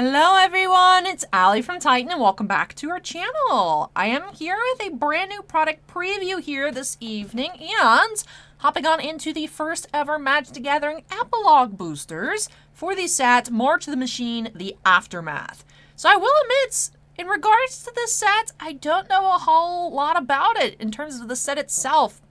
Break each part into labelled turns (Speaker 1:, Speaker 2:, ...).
Speaker 1: Hello everyone, it's Allie from Titan and welcome back to our channel. I am here with a brand new product preview here this evening and hopping on into the first ever Magic the Gathering epilogue boosters for the set March the Machine, the Aftermath. So I will admit, in regards to this set, I don't know a whole lot about it in terms of the set itself.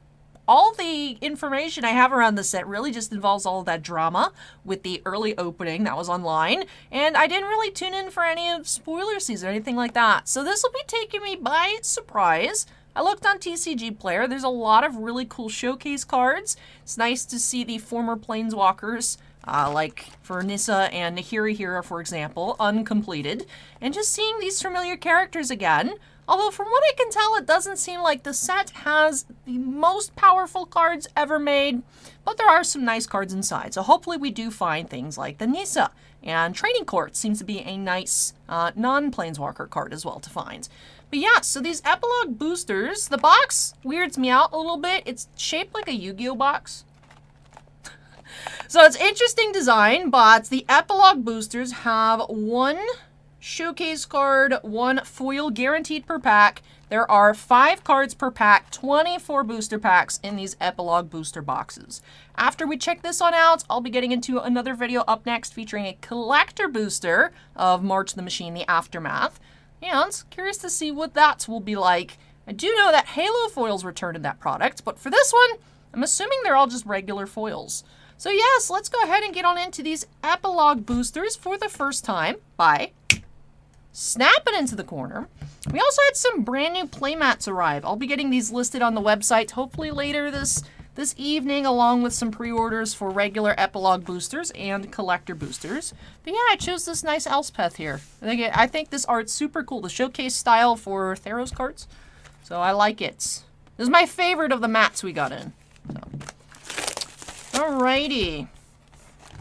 Speaker 1: All the information I have around the set really just involves all of that drama with the early opening that was online, and I didn't really tune in for any of spoiler season or anything like that. So this will be taking me by surprise. I looked on TCG Player. There's a lot of really cool showcase cards. It's nice to see the former Planeswalkers, like for Nissa and Nahiri here, for example, uncompleted, and just seeing these familiar characters again. Although from what I can tell, it doesn't seem like the set has the most powerful cards ever made, but there are some nice cards inside. So hopefully we do find things like the Nissa, and Training Court seems to be a nice non-Planeswalker card as well to find. But yeah, so these epilogue boosters, the box weirds me out a little bit. It's shaped like a Yu-Gi-Oh box. So it's interesting design, but the epilogue boosters have one showcase card, one foil guaranteed per pack. There are 5 cards per pack, 24 booster packs in these epilogue booster boxes. After we check this one out, I'll be getting into another video up next featuring a collector booster of March the Machine, the Aftermath. And curious to see what that will be like. I do know that Halo foils returned in that product, but for this one, I'm assuming they're all just regular foils. So yes, let's go ahead and get on into these epilogue boosters for the first time by snap it into the corner. We also had some brand new playmats arrive. I'll be getting these listed on the website hopefully later this evening, along with some pre-orders for regular epilogue boosters and collector boosters. But yeah, I chose this nice Elspeth here. I think this art's super cool. The showcase style for Theros cards. So I like it. This is my favorite of the mats we got in. So. Alrighty.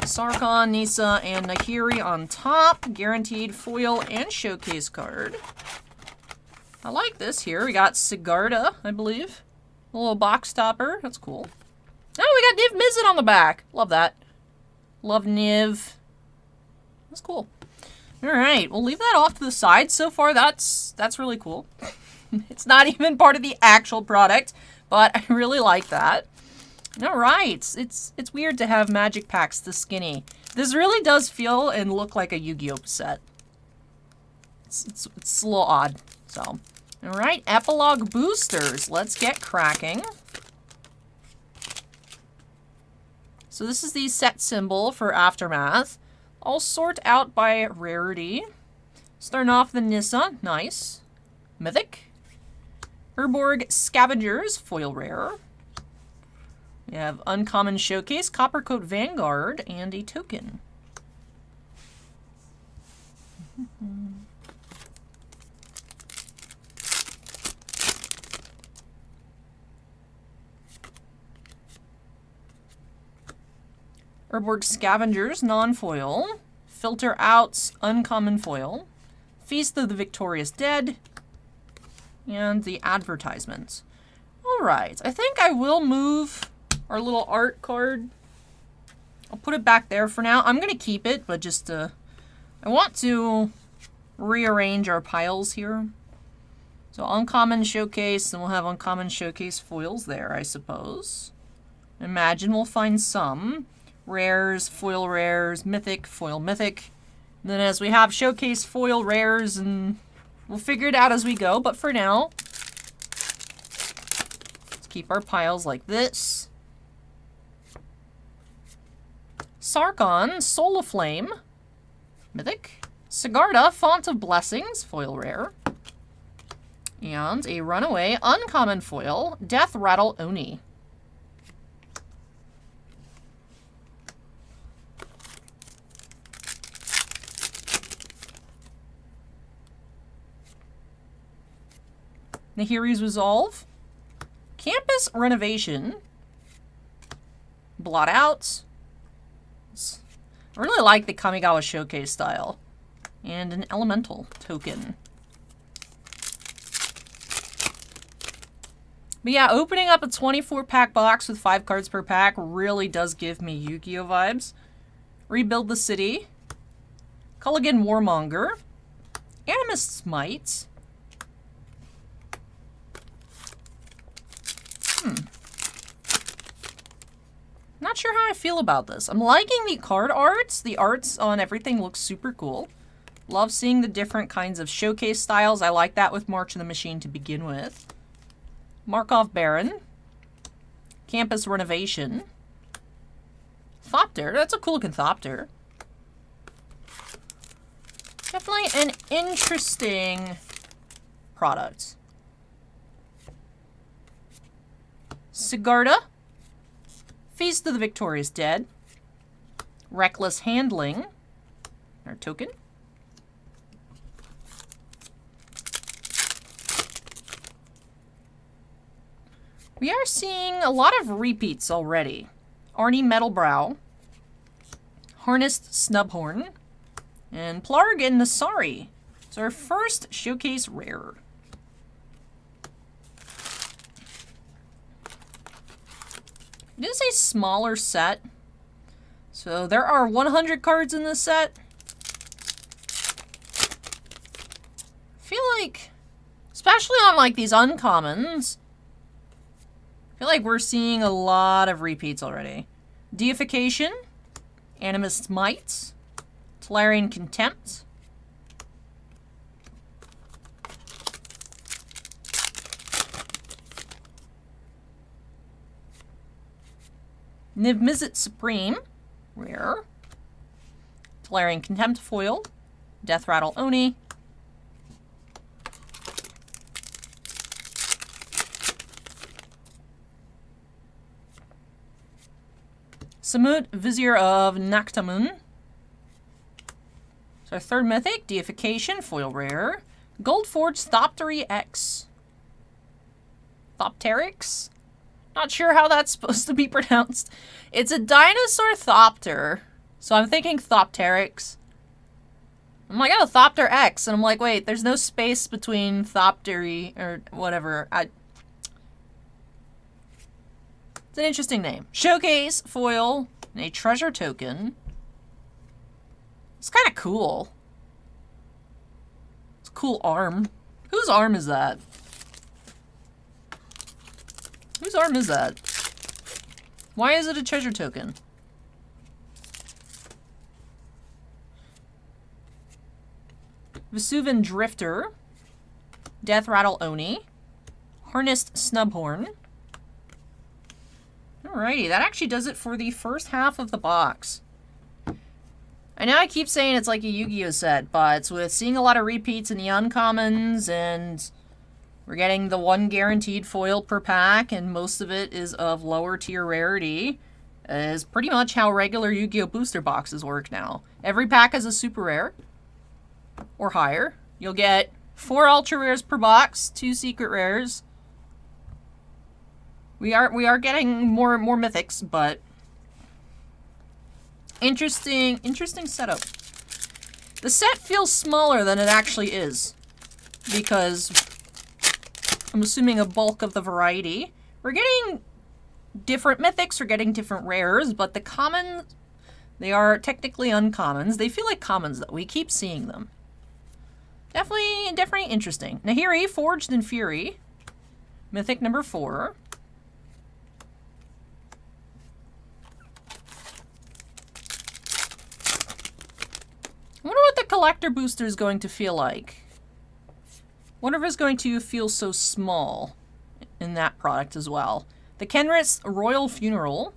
Speaker 1: Sarkhan, Nissa, and Nahiri on top. Guaranteed foil and showcase card. I like this here. We got Sigarda, I believe. A little box topper. That's cool. Oh, we got Niv Mizzet on the back. Love that. Love Niv. That's cool. Alright, we'll leave that off to the side. So far, that's really cool. It's not even part of the actual product, but I really like that. Alright, it's weird to have magic packs this skinny. This really does feel and look like a Yu-Gi-Oh set. It's a little odd, so. Alright, epilogue boosters. Let's get cracking. So this is the set symbol for Aftermath. I'll sort out by rarity. Starting off the Nissa, nice. Mythic. Urborg Scavengers, foil rare. We have Uncommon Showcase, Coppercoat Vanguard, and a token. Urborg Scavengers, non-foil. Filter Outs, uncommon foil. Feast of the Victorious Dead. And the advertisements. Alright, I think I will move our little art card. I'll put it back there for now. I'm going to keep it, but just I want to rearrange our piles here. So Uncommon Showcase, and we'll have Uncommon Showcase foils there, I suppose. Imagine we'll find some. Rares, foil rares, mythic, foil mythic. And then as we have showcase foil rares, and we'll figure it out as we go. But for now, let's keep our piles like this. Sarkhan, Soul of Flame, mythic. Sigarda, Font of Blessings, foil rare. And a runaway, uncommon foil, Death Rattle Oni. Nahiri's Resolve. Campus Renovation. Blot Out. I really like the Kamigawa Showcase style. And an Elemental token. But yeah, opening up a 24-pack box with 5 cards per pack really does give me Yu-Gi-Oh vibes. Rebuild the City. Culligan Warmonger, Animus Smite. Not sure how I feel about this. I'm liking the card arts. The arts on everything looks super cool. Love seeing the different kinds of showcase styles. I like that with March of the Machine to begin with. Markov Baron. Campus Renovation. Thopter. That's a cool looking Thopter. Definitely an interesting product. Sigarda. Feast of the Victorious Dead. Reckless Handling. Our token. We are seeing a lot of repeats already. Arnie Metalbrow. Harnessed Snubhorn. And Plarg and Nasari. It's our first showcase rare. It is a smaller set. So there are 100 cards in this set. I feel like, especially on like these uncommons, I feel like we're seeing a lot of repeats already. Deification, Animus Smite, Tolarian Contempt, Niv-Mizzet Supreme, rare. Tolarian Contempt foil. Death Rattle Oni. Samut Vizier of Naktamun. So our third mythic, Deification, foil rare. Goldforged Thoptery X. Thopterix? Not sure how that's supposed to be pronounced. It's a dinosaur Thopter. So I'm thinking Thopterix. I'm like, oh, Thopter X. And I'm like, wait, there's no space between Thoptery or whatever. It's an interesting name. Showcase, foil, and a treasure token. It's kind of cool. It's a cool arm. Whose arm is that? Whose arm is that? Why is it a treasure token? Vesuvian Drifter. Death Rattle Oni. Harnessed Snubhorn. Alrighty, that actually does it for the first half of the box. I know I keep saying it's like a Yu-Gi-Oh set, but with seeing a lot of repeats in the uncommons, and we're getting the one guaranteed foil per pack, and most of it is of lower tier rarity, is pretty much how regular Yu-Gi-Oh booster boxes work now. Every pack is a super rare, or higher. You'll get 4 ultra rares per box, 2 secret rares. We are getting more mythics, but interesting setup. The set feels smaller than it actually is, because I'm assuming a bulk of the variety. We're getting different mythics, we're getting different rares, but the commons, they are technically uncommons. They feel like commons though. We keep seeing them. Definitely interesting. Nahiri, Forged in Fury. Mythic number 4. I wonder what the collector booster is going to feel like. Wonder if it's going to feel so small in that product as well. The Kenris Royal Funeral.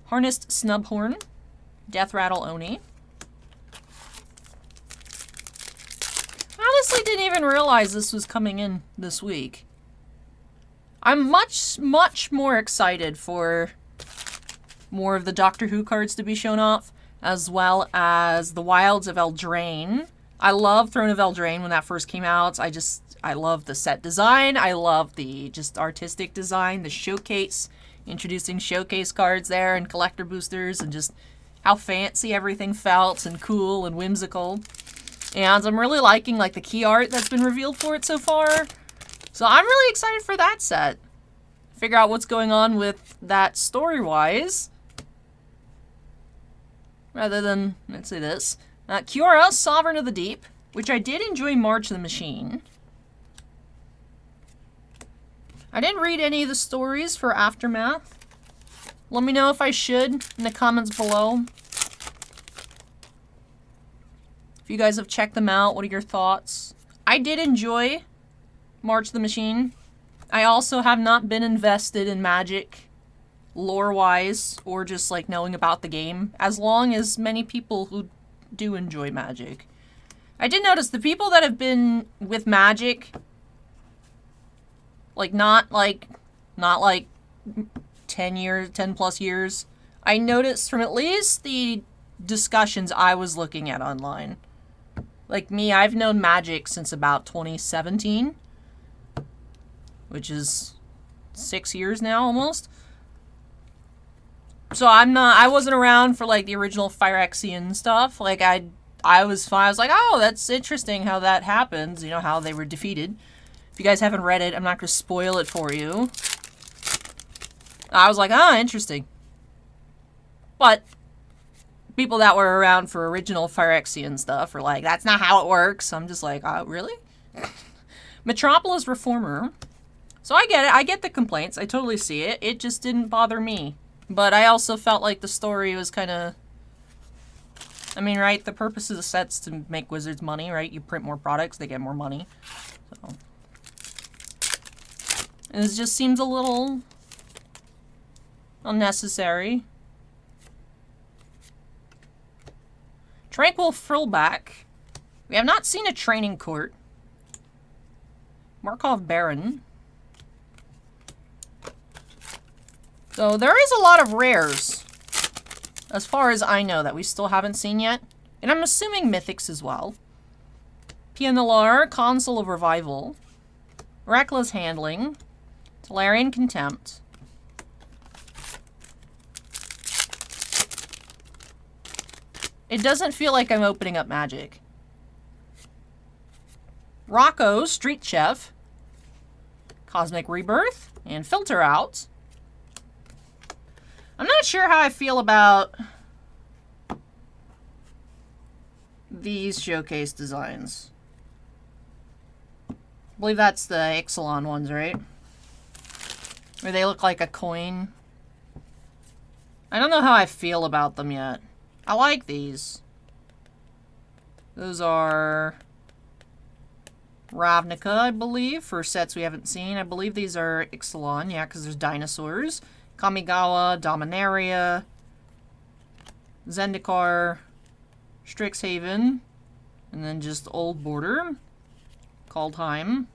Speaker 1: Harnessed Snubhorn. Death Rattle Oni. I honestly didn't even realize this was coming in this week. I'm much more excited for more of the Doctor Who cards to be shown off, as well as the Wilds of Eldraine. I love Throne of Eldraine when that first came out. I love the set design. I love the just artistic design, the showcase, introducing showcase cards there and collector boosters, and just how fancy everything felt and cool and whimsical. And I'm really liking like the key art that's been revealed for it so far. So I'm really excited for that set. Figure out what's going on with that story-wise. rather than, let's say this. Kiora, Sovereign of the Deep, which I did enjoy March of the Machine. I didn't read any of the stories for Aftermath. Let me know if I should in the comments below. If you guys have checked them out, what are your thoughts? I did enjoy March of the Machine. I also have not been invested in Magic lore-wise or just like knowing about the game as long as many people who do enjoy Magic. I did notice the people that have been with Magic, like not like 10 plus years, I noticed from at least the discussions I was looking at online. Like me, I've known Magic since about 2017, which is 6 years now almost. So I wasn't around for like the original Phyrexian stuff. Like I was fine. I was like, oh, that's interesting how that happens. You know, how they were defeated. If you guys haven't read it, I'm not going to spoil it for you. I was like, ah, interesting. But people that were around for original Phyrexian stuff are like, that's not how it works. I'm just like, oh, really? Metropolis Reformer. So I get it. I get the complaints. I totally see it. It just didn't bother me. But I also felt like the story was kind of... I mean, right? The purpose of the set's to make Wizards money, right? You print more products, they get more money. So. And it just seems a little unnecessary. Tranquil Frillback. We have not seen a training court. Markov Baron. So there is a lot of rares, as far as I know, that we still haven't seen yet. And I'm assuming mythics as well. Pianalar, Consul of Revival. Reckless Handling. Tolarian Contempt. It doesn't feel like I'm opening up Magic. Rocco, Street Chef. Cosmic Rebirth. And Filter Out. I'm not sure how I feel about these showcase designs. I believe that's the Ixalan ones, right? Where they look like a coin. I don't know how I feel about them yet. I like these. Those are Ravnica, I believe, for sets we haven't seen. I believe these are Ixalan, yeah, because there's dinosaurs. Kamigawa, Dominaria, Zendikar, Strixhaven, and then just Old Border, Kaldheim.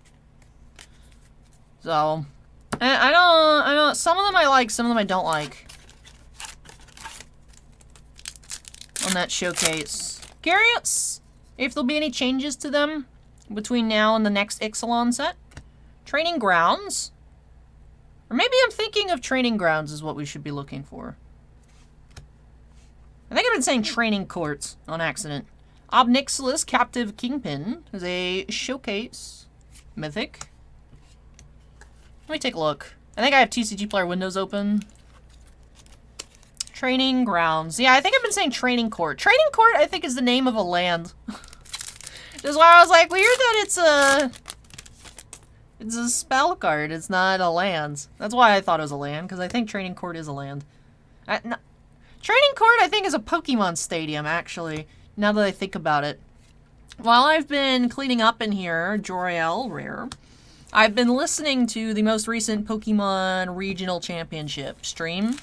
Speaker 1: So, I don't, some of them I like, some of them I don't like. On that showcase. Curious if there'll be any changes to them between now and the next Ixalan set. Training Grounds. Or maybe I'm thinking of Training Grounds is what we should be looking for. I think I've been saying Training Courts on accident. Obnixilis Captive Kingpin is a showcase mythic. Let me take a look. I think I have TCG Player windows open. Training Grounds. Yeah, I think I've been saying Training Court. Training Court, I think, is the name of a land. That's why I was like, weird that it's a spell card. It's not a land. That's why I thought it was a land, because I think Training Court is a land. No, Training Court, I think, is a Pokemon Stadium, actually, now that I think about it. While I've been cleaning up in here, Jor-El Rare, I've been listening to the most recent Pokemon Regional Championship stream.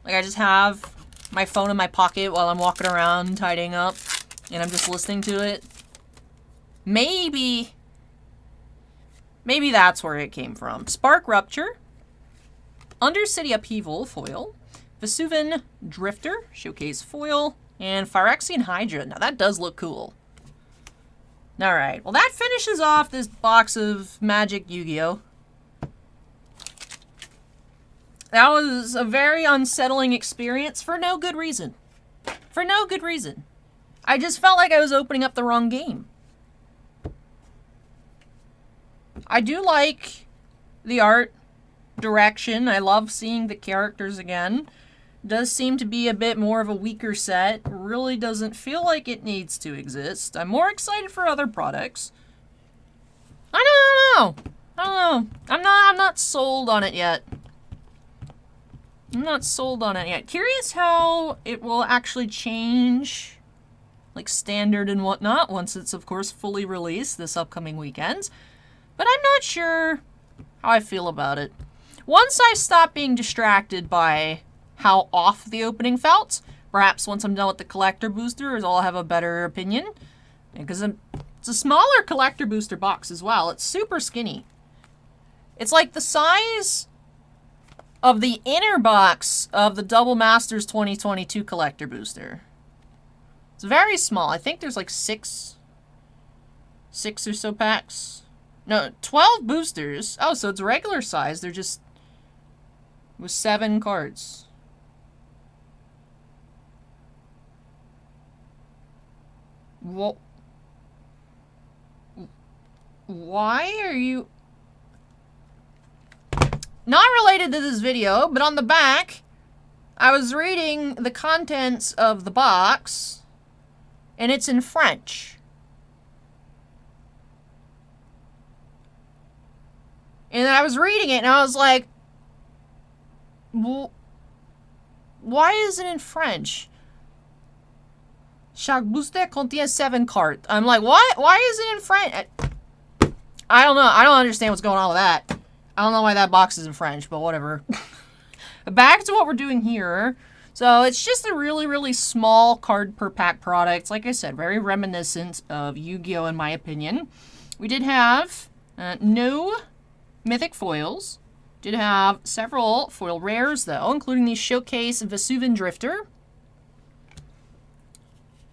Speaker 1: Like, I just have my phone in my pocket while I'm walking around tidying up, and I'm just listening to it. Maybe that's where it came from. Spark Rupture, Undercity Upheaval foil, Vesuvian Drifter showcase foil, and Phyrexian Hydra. Now that does look cool. Alright, well that finishes off this box of Magic Yu-Gi-Oh! That was a very unsettling experience for no good reason. For no good reason. I just felt like I was opening up the wrong game. I do like the art direction. I love seeing the characters again. does seem to be a bit more of a weaker set. Really doesn't feel like it needs to exist. I'm more excited for other products. I don't know. I'm not sold on it yet. I'm not sold on it yet. Curious how it will actually change, like standard and whatnot, once it's of course fully released this upcoming weekend. But I'm not sure how I feel about it. Once I stop being distracted by how off the opening felt, perhaps once I'm done with the collector boosters, I'll have a better opinion. Because it's a smaller collector booster box as well. It's super skinny. It's like the size of the inner box of the Double Masters 2022 collector booster. It's very small. I think there's like six or so packs. No, 12 boosters. Oh, so it's regular size. They're just with 7 cards. Well, why are you... Not related to this video, but on the back, I was reading the contents of the box, and it's in French. And I was reading it, and I was like, well, why is it in French? Chaque booster contient 7 cards. I'm like, what? Why is it in French? I don't know. I don't understand what's going on with that. I don't know why that box is in French, but whatever. Back to what we're doing here. So it's just a really, really small card per pack product. Like I said, very reminiscent of Yu-Gi-Oh! In my opinion. We did have no mythic foils. Did have several foil rares, though, including the Showcase Vesuvian Drifter.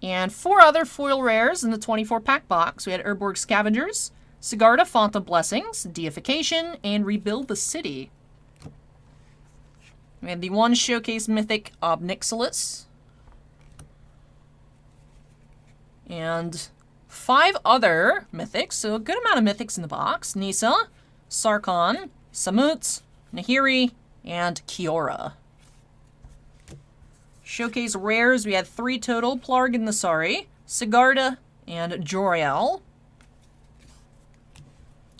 Speaker 1: And 4 other foil rares in the 24-pack box. We had Urborg Scavengers, Sigarda, Font of Blessings, Deification, and Rebuild the City. We had the 1 Showcase Mythic Obnixilis. And 5 other Mythics, so a good amount of Mythics in the box. Nisa, Sarkhan, Samut, Nahiri, and Kiora. Showcase rares, we had 3 total. Plarg and Nasari, Sigarda, and Joriel.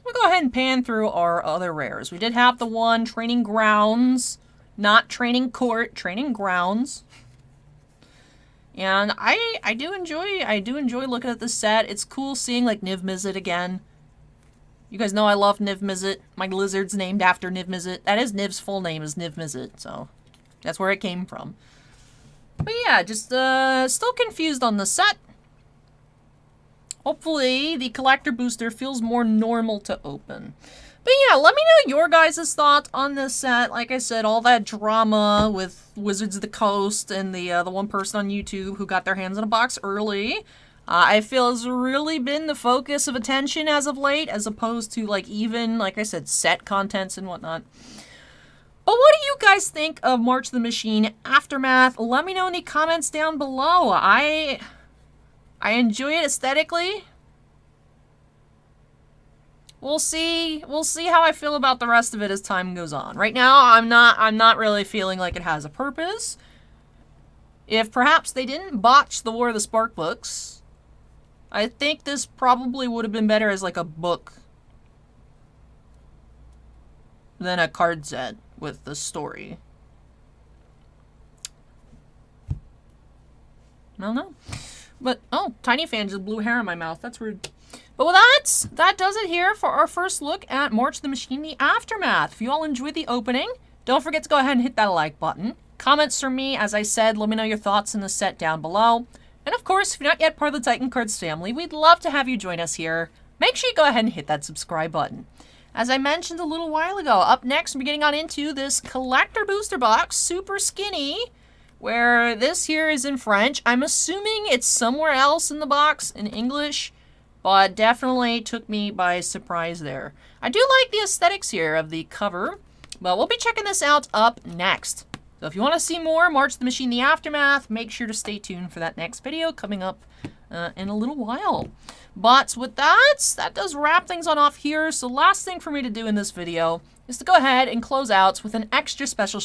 Speaker 1: We'll go ahead and pan through our other rares. We did have the 1 Training Grounds, not Training Court, Training Grounds. And I do enjoy looking at this set. It's cool seeing like Niv Mizzet again. You guys know I love Niv Mizzet. My lizard's named after Niv Mizzet. That is Niv's full name is Niv Mizzet, so that's where it came from. But yeah, just still confused on the set. Hopefully, the collector booster feels more normal to open. But yeah, let me know your guys' thoughts on this set. Like I said, all that drama with Wizards of the Coast and the one person on YouTube who got their hands on a box early, I feel has really been the focus of attention as of late, as opposed to like even, like I said, set contents and whatnot. But what do you guys think of March the Machine Aftermath? Let me know in the comments down below. I enjoy it aesthetically. We'll see how I feel about the rest of it as time goes on. Right now, I'm not really feeling like it has a purpose. If perhaps they didn't botch the War of the Spark books, I think this probably would have been better as like a book than a card set with the story. I don't know. But, oh, Tiny Fan just blew hair in my mouth. That's rude. But with that does it here for our first look at March the Machine, the Aftermath. If you all enjoyed the opening, don't forget to go ahead and hit that like button. Comments from me, as I said, let me know your thoughts in the set down below. And of course, if you're not yet part of the Titan Cards family, we'd love to have you join us here. Make sure you go ahead and hit that subscribe button. As I mentioned a little while ago, up next we're getting on into this collector booster box, super skinny, where this here is in French. I'm assuming it's somewhere else in the box in English, but definitely took me by surprise there. I do like the aesthetics here of the cover, but we'll be checking this out up next. So if you want to see more March the Machine, the Aftermath, make sure to stay tuned for that next video coming up in a little while. But with that does wrap things on off here. So last thing for me to do in this video is to go ahead and close out with an extra special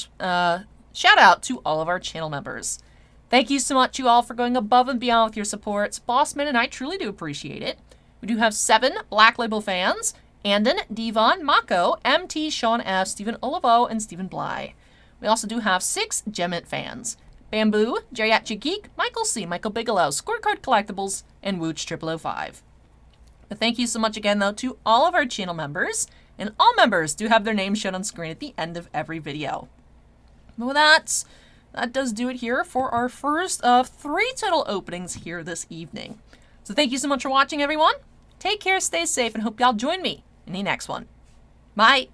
Speaker 1: Shout out to all of our channel members. Thank you so much, you all, for going above and beyond with your supports. Bossman and I truly do appreciate it. We do have 7 Black Label fans: Andon, Devon, Mako, MT, Sean F, Stephen Olivo, and Stephen Bly. We also do have 6 Gemmint fans: Bamboo, Geriatric Geek, Michael C, Michael Bigelow, Scorecard Collectibles, and Wooch 0005. But thank you so much again, though, to all of our channel members, and all members do have their names shown on screen at the end of every video. But with that does do it here for our first of 3 title openings here this evening. So thank you so much for watching, everyone. Take care, stay safe, and hope y'all join me in the next one. Bye!